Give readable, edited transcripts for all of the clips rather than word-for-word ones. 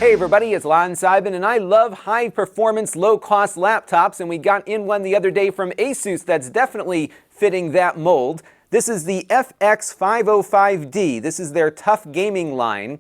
Hey everybody, it's Lon.TV, and I love high-performance, low-cost laptops, and we got in one the other day from Asus that's definitely fitting that mold. This is the FX505D. This is their TUF gaming line.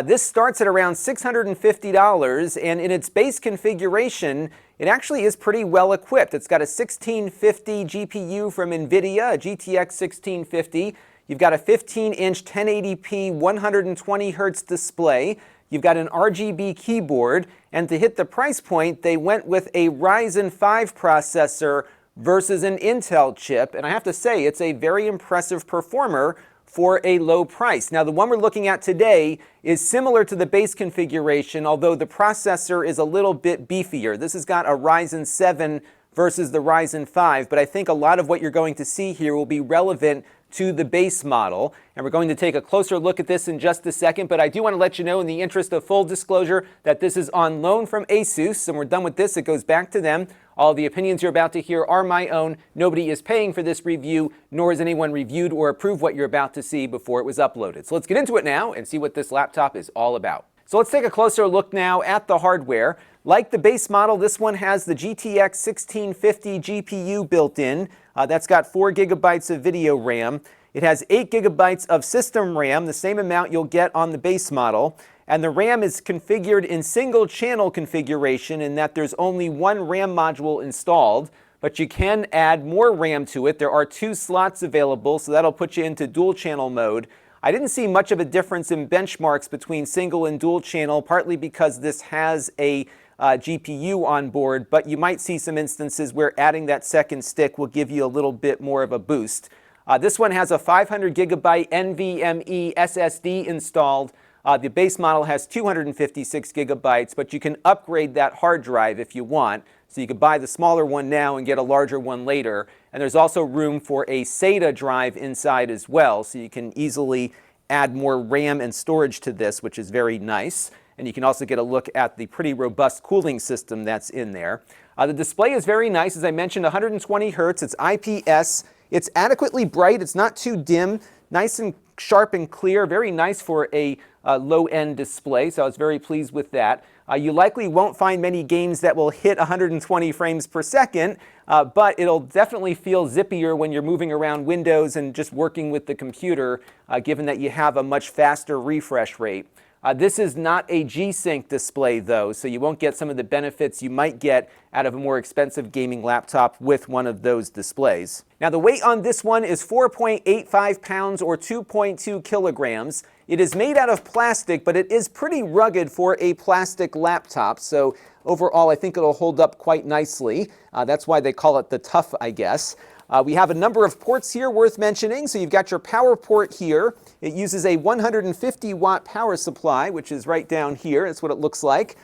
This starts at around $650, and in its base configuration, it actually is pretty well equipped. It's got a 1650 GPU from Nvidia, a GTX 1650. You've got a 15-inch 1080p 120Hz display. You've got an RGB keyboard, and to hit the price point, they went with a Ryzen 5 processor versus an Intel chip, and I have to say, it's a very impressive performer for a low price. Now, the one we're looking at today is similar to the base configuration, although the processor is a little bit beefier. This has got a Ryzen 7 versus the Ryzen 5, but I think a lot of what you're going to see here will be relevant to the base model, and we're going to take a closer look at this in just a second, but I do want to let you know, in the interest of full disclosure, that this is on loan from Asus, and we're done with this. It goes back to them. All the opinions you're about to hear are my own. Nobody is paying for this review, nor has anyone reviewed or approved what you're about to see before it was uploaded. So let's get into it now and see what this laptop is all about. So let's take a closer look now at the hardware. Like the base model, this one has the GTX 1650 GPU built in. That's got 4 gigabytes of video RAM. It has 8 gigabytes of system RAM, the same amount you'll get on the base model. And the RAM is configured in single channel configuration in that there's only one RAM module installed, but you can add more RAM to it. There are 2 slots available, so that'll put you into dual channel mode. I didn't see much of a difference in benchmarks between single and dual channel, partly because this has a GPU on board, but you might see some instances where adding that second stick will give you a little bit more of a boost. This one has a 500 gigabyte NVMe SSD installed. The base model has 256 gigabytes, but you can upgrade that hard drive if you want. So you could buy the smaller one now and get a larger one later. And there's also room for a SATA drive inside as well, so you can easily add more RAM and storage to this, which is very nice. And you can also get a look at the pretty robust cooling system that's in there. The display is very nice. As I mentioned, 120 Hz. It's IPS. It's adequately bright. It's not too dim. Nice and sharp and clear. Very nice for a low-end display, so I was very pleased with that. You likely won't find many games that will hit 120 frames per second, but it'll definitely feel zippier when you're moving around windows and just working with the computer, given that you have a much faster refresh rate. This is not a G-Sync display, though, so you won't get some of the benefits you might get out of a more expensive gaming laptop with one of those displays. Now, the weight on this one is 4.85 pounds or 2.2 kilograms. It is made out of plastic, but it is pretty rugged for a plastic laptop, so overall I think it'll hold up quite nicely. That's why they call it the TUF, I guess. We have a number of ports here worth mentioning. So you've got your power port here. It uses a 150-watt power supply, which is right down here. That's what it looks like.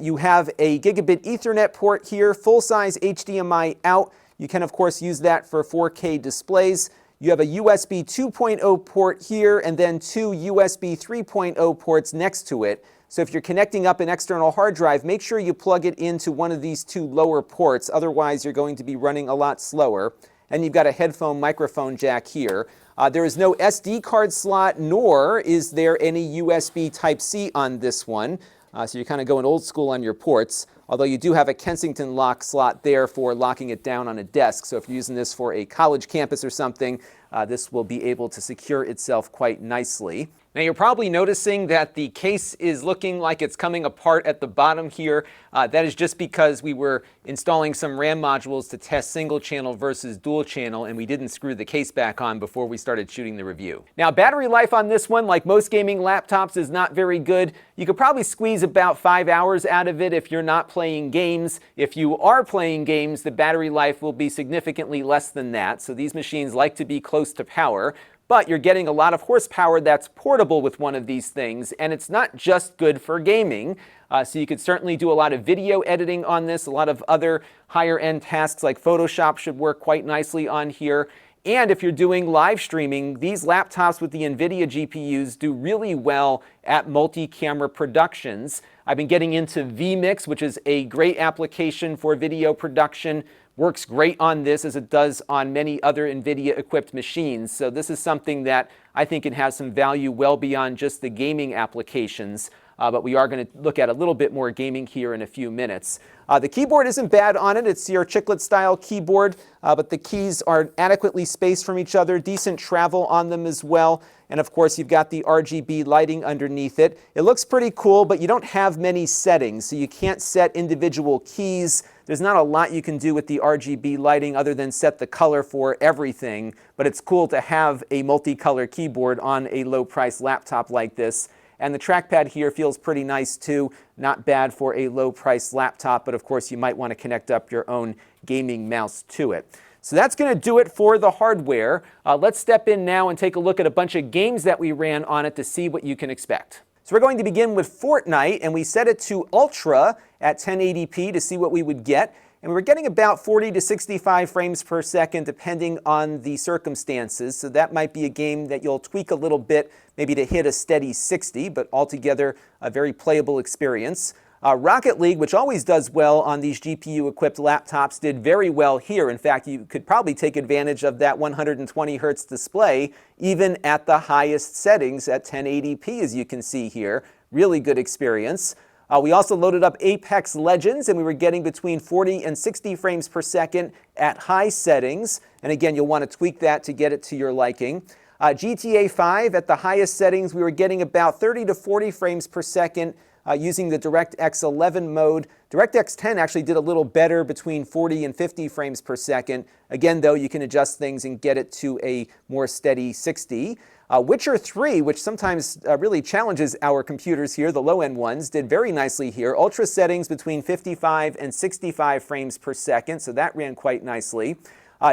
You have a gigabit Ethernet port here, full-size HDMI out. You can, of course, use that for 4K displays. You have a USB 2.0 port here, and then 2 USB 3.0 ports next to it. So if you're connecting up an external hard drive, make sure you plug it into one of these 2 lower ports. Otherwise, you're going to be running a lot slower. And you've got a headphone microphone jack here. There is no SD card slot, nor is there any USB Type-C on this one. So you're kind of going old school on your ports, although you do have a Kensington lock slot there for locking it down on a desk. So if you're using this for a college campus or something, this will be able to secure itself quite nicely. Now, you're probably noticing that the case is looking like it's coming apart at the bottom here. That is just because we were installing some RAM modules to test single channel versus dual channel, and we didn't screw the case back on before we started shooting the review. Now, battery life on this one, like most gaming laptops, is not very good. You could probably squeeze about 5 hours out of it if you're not playing games. If you are playing games, the battery life will be significantly less than that. So these machines like to be close to power. But you're getting a lot of horsepower that's portable with one of these things, and it's not just good for gaming. So you could certainly do a lot of video editing on this. A lot of other higher-end tasks like Photoshop should work quite nicely on here. And if you're doing live streaming, these laptops with the Nvidia GPUs do really well at multi-camera productions. I've been getting into vMix, which is a great application for video production. Works great on this as it does on many other Nvidia-equipped machines. So this is something that I think can have some value well beyond just the gaming applications. but we are going to look at a little bit more gaming here in a few minutes. The keyboard isn't bad on it. It's your chiclet style keyboard, but the keys are adequately spaced from each other, decent travel on them as well. And of course, you've got the RGB lighting underneath it. It looks pretty cool, but you don't have many settings, so you can't set individual keys. There's not a lot you can do with the RGB lighting other than set the color for everything, but it's cool to have a multicolor keyboard on a low-price laptop like this. And the trackpad here feels pretty nice too. Not bad for a low-price laptop, but of course you might want to connect up your own gaming mouse to it. So that's going to do it for the hardware. Let's step in now and take a look at a bunch of games that we ran on it to see what you can expect. So we're going to begin with Fortnite, and we set it to Ultra at 1080p to see what we would get. And we're getting about 40 to 65 frames per second depending on the circumstances. So that might be a game that you'll tweak a little bit, maybe to hit a steady 60, but altogether a very playable experience. Rocket League, which always does well on these GPU-equipped laptops, did very well here. In fact, you could probably take advantage of that 120 Hertz display even at the highest settings at 1080p, as you can see here. Really good experience. We also loaded up Apex Legends, and we were getting between 40 and 60 frames per second at high settings. And again, you'll want to tweak that to get it to your liking. GTA 5, at the highest settings, we were getting about 30 to 40 frames per second using the DirectX 11 mode. DirectX 10 actually did a little better, between 40 and 50 frames per second. Again, though, you can adjust things and get it to a more steady 60. Witcher 3, which sometimes really challenges our computers here, the low-end ones, did very nicely here. Ultra settings between 55 and 65 frames per second, so that ran quite nicely.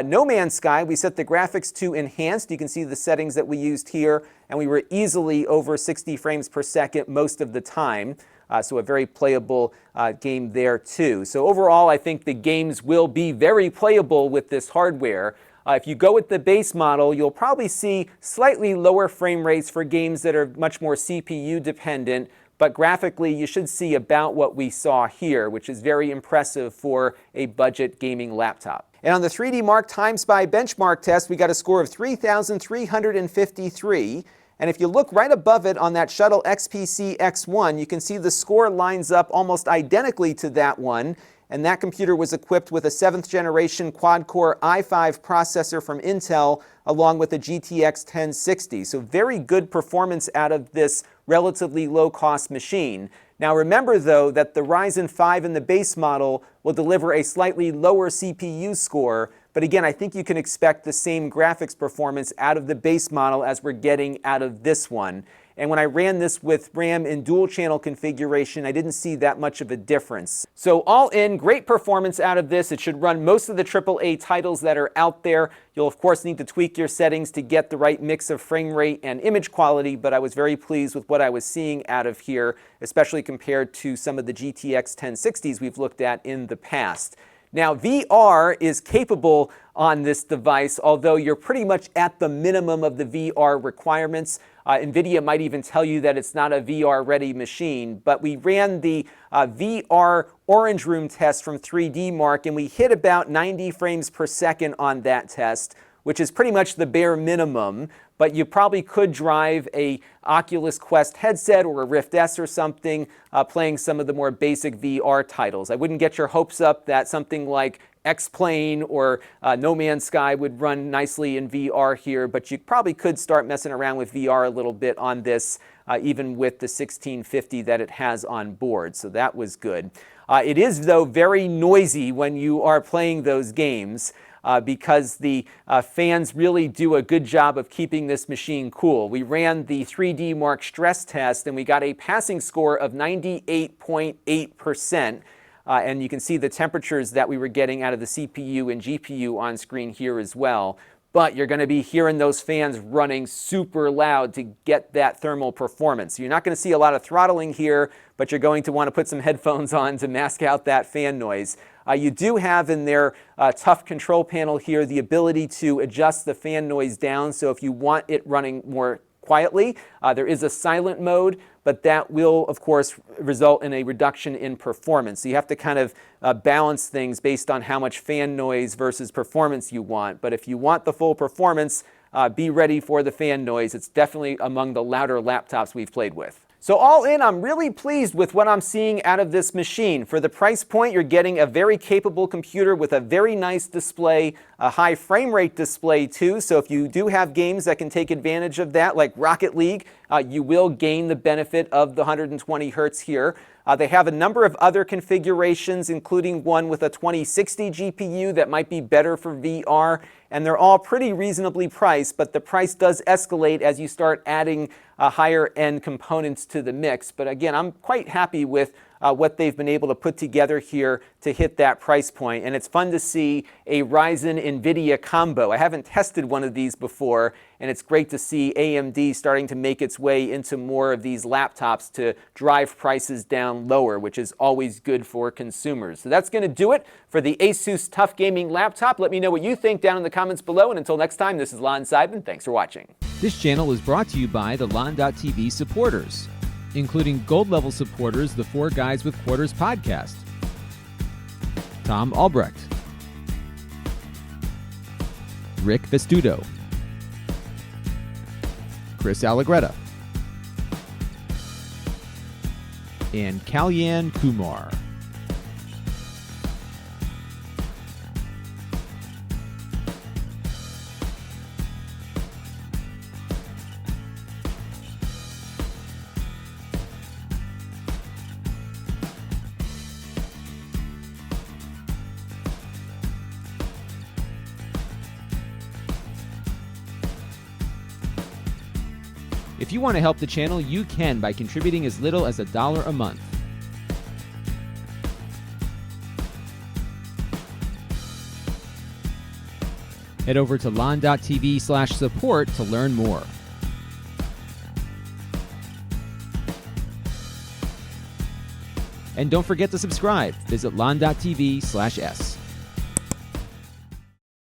No Man's Sky, we set the graphics to enhanced. You can see the settings that we used here, and we were easily over 60 frames per second most of the time. So a very playable game there too. So overall, I think the games will be very playable with this hardware. If you go with the base model, you'll probably see slightly lower frame rates for games that are much more CPU dependent, but graphically you should see about what we saw here, which is very impressive for a budget gaming laptop. And on the 3D Mark TimeSpy benchmark test, we got a score of 3,353. And if you look right above it on that Shuttle XPC X1, you can see the score lines up almost identically to that one. And that computer was equipped with a 7th generation quad-core i5 processor from Intel, along with a GTX 1060. So very good performance out of this relatively low-cost machine. Now remember, though, that the Ryzen 5 in the base model will deliver a slightly lower CPU score, but again, I think you can expect the same graphics performance out of the base model as we're getting out of this one. And when I ran this with RAM in dual channel configuration, I didn't see that much of a difference. So all in, great performance out of this. It should run most of the AAA titles that are out there. You'll of course need to tweak your settings to get the right mix of frame rate and image quality, but I was very pleased with what I was seeing out of here, especially compared to some of the GTX 1060s we've looked at in the past. Now, VR is capable on this device, although you're pretty much at the minimum of the VR requirements. Nvidia might even tell you that it's not a VR-ready machine, but we ran the VR Orange Room test from 3D Mark, and we hit about 90 frames per second on that test, which is pretty much the bare minimum. But you probably could drive a Oculus Quest headset or a Rift S or something, playing some of the more basic VR titles. I wouldn't get your hopes up that something like X-Plane or No Man's Sky would run nicely in VR here, but you probably could start messing around with VR a little bit on this, even with the 1650 that it has on board, so that was good. It is, though, very noisy when you are playing those games. Because the fans really do a good job of keeping this machine cool. We ran the 3D Mark stress test, and we got a passing score of 98.8%. And you can see the temperatures that we were getting out of the CPU and GPU on screen here as well. But you're going to be hearing those fans running super loud to get that thermal performance. You're not going to see a lot of throttling here, but you're going to want to put some headphones on to mask out that fan noise. You do have in their TUF control panel here the ability to adjust the fan noise down, so if you want it running more quietly, there is a silent mode, but that will, of course, result in a reduction in performance. So you have to kind of balance things based on how much fan noise versus performance you want. But if you want the full performance, be ready for the fan noise. It's definitely among the louder laptops we've played with. So all in, I'm really pleased with what I'm seeing out of this machine. For the price point, you're getting a very capable computer with a very nice display, a high frame rate display too. So if you do have games that can take advantage of that, like Rocket League, you will gain the benefit of the 120 hertz here. They have a number of other configurations, including one with a 2060 GPU that might be better for VR, and they're all pretty reasonably priced, but the price does escalate as you start adding higher end components to the mix. But again, I'm quite happy with what they've been able to put together here to hit that price point. And it's fun to see a Ryzen Nvidia combo. I haven't tested one of these before, and it's great to see AMD starting to make its way into more of these laptops to drive prices down lower, which is always good for consumers. So that's going to do it for the Asus TUF gaming laptop. Let me know what you think down in the comments below. And until next time, this is Lon.TV. Thanks for watching. This channel is brought to you by the Lon.TV supporters, including gold-level supporters, the Four Guys with Quarters podcast, Tom Albrecht, Rick Vestudo, Chris Allegretta, and Kalyan Kumar. If you want to help the channel, you can by contributing as little as $1 a month. Head over to lon.tv/support to learn more. And don't forget to subscribe. Visit lon.tv/s.